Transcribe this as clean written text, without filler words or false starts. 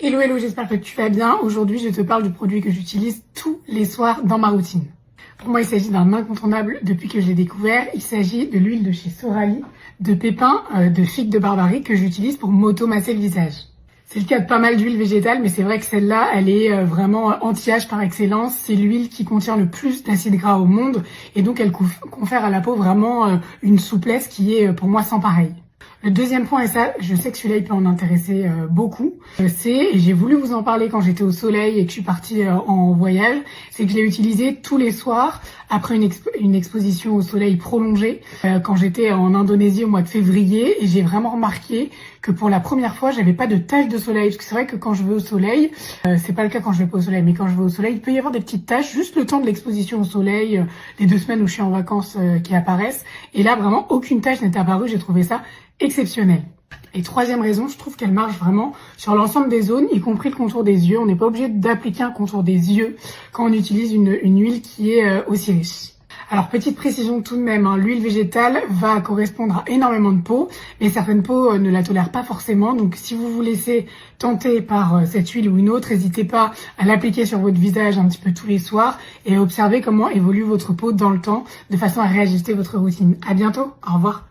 Hello hello, j'espère que tu vas bien. Aujourd'hui, je te parle du produit que j'utilise tous les soirs dans ma routine. Pour moi, il s'agit d'un incontournable depuis que je l'ai découvert. Il s'agit de l'huile de chez Sorali, de pépins de figue de Barbarie que j'utilise pour m'auto-masser le visage. C'est le cas de pas mal d'huiles végétales, mais c'est vrai que celle-là, elle est vraiment anti-âge par excellence. C'est l'huile qui contient le plus d'acides gras au monde et donc elle confère à la peau vraiment une souplesse qui est pour moi sans pareil. Le deuxième point, et ça, je sais que celui-là, il peut en intéresser beaucoup, et j'ai voulu vous en parler quand j'étais au soleil et que je suis partie en voyage, c'est que je l'ai utilisé tous les soirs après une exposition au soleil prolongée, quand j'étais en Indonésie au mois de février, et j'ai vraiment remarqué que pour la première fois, j'avais pas de taches de soleil, parce que c'est vrai que quand je vais au soleil, c'est pas le cas quand je vais pas au soleil, mais quand je vais au soleil, il peut y avoir des petites taches, juste le temps de l'exposition au soleil, les 2 semaines où je suis en vacances qui apparaissent, et là, vraiment, aucune tache n'est apparue, j'ai trouvé ça exceptionnel. Et troisième raison, je trouve qu'elle marche vraiment sur l'ensemble des zones, y compris le contour des yeux. On n'est pas obligé d'appliquer un contour des yeux quand on utilise une huile qui est aussi riche. Alors petite précision tout de même, l'huile végétale va correspondre à énormément de peaux, mais certaines peaux ne la tolèrent pas forcément. Donc si vous vous laissez tenter par cette huile ou une autre, n'hésitez pas à l'appliquer sur votre visage un petit peu tous les soirs et observer comment évolue votre peau dans le temps de façon à réajuster votre routine. À bientôt, au revoir.